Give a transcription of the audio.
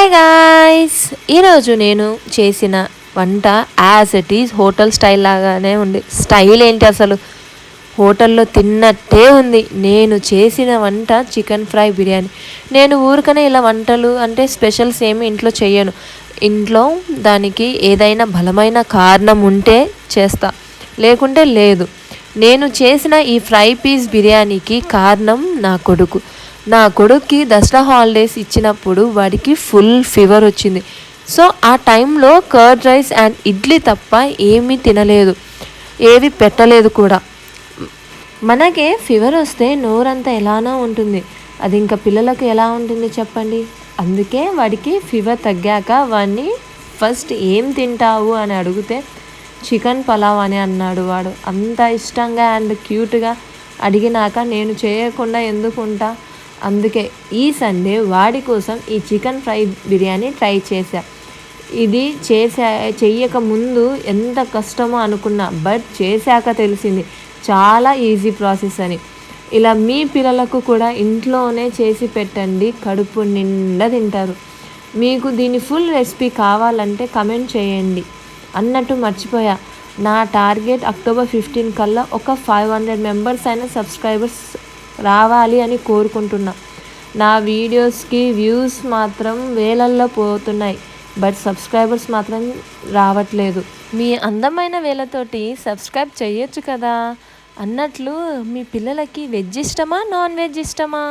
Hi guys, ఈరోజు నేను చేసిన వంట as it is hotel style లాగానే ఉంది. స్టైల్ ఏంటి అసలు, హోటల్లో తిన్నట్టే ఉంది. నేను చేసిన వంట చికెన్ ఫ్రై బిర్యానీ. నేను ఊరికనే ఇలా వంటలు అంటే స్పెషల్స్ ఏమి ఇంట్లో చేయను. ఇంట్లో దానికి ఏదైనా బలమైన కారణం ఉంటే చేస్తా, లేకుంటే లేదు. నేను చేసిన ఈ ఫ్రై పీస్ బిర్యానీకి కారణం నా కొడుక్కి దసరా హాలిడేస్ ఇచ్చినప్పుడు వాడికి ఫుల్ ఫీవర్ వచ్చింది. సో ఆ టైంలో కర్డ్ రైస్ అండ్ ఇడ్లీ తప్ప ఏమీ తినలేదు, ఏవి పెట్టలేదు కూడా. మనకే ఫీవర్ వస్తే నోరంతా ఎలానో ఉంటుంది, అది ఇంకా పిల్లలకు ఎలా ఉంటుంది చెప్పండి. అందుకే వాడికి ఫీవర్ తగ్గాక వాడిని ఫస్ట్ ఏం తింటావు అని అడిగితే చికెన్ పలావ్ అని అన్నాడు. వాడు అంత ఇష్టంగా అండ్ క్యూట్గా అడిగినాక నేను చేయకుండా ఎందుకుంటా. అందుకే ఈ సండే వాడి కోసం ఈ చికెన్ ఫ్రై బిర్యానీ ట్రై చేశా. ఇది చెయ్యక ముందు ఎంత కష్టమో అనుకున్నా, బట్ చేశాక తెలిసింది చాలా ఈజీ ప్రాసెస్ అని. ఇలా మీ పిల్లలకు కూడా ఇంట్లోనే చేసి పెట్టండి, కడుపు నిండా తింటారు. మీకు దీని ఫుల్ రెసిపీ కావాలంటే కమెంట్ చేయండి. అన్నట్టు మర్చిపోయా, నా టార్గెట్ అక్టోబర్ 15 కల్లా ఒక 500 మెంబర్స్ అయిన సబ్స్క్రైబర్స్ రావాలి అని కోరుకుంటున్నా. నా వీడియోస్కి వ్యూస్ మాత్రం వేలల్లో పోతున్నాయి, బట్ సబ్స్క్రైబర్స్ మాత్రం రావట్లేదు. మీ అందమైన వేలతోటి సబ్స్క్రైబ్ చేయొచ్చు కదా. అన్నట్లు మీ పిల్లలకి వెజ్ ఇష్టమా నాన్ వెజ్ ఇష్టమా?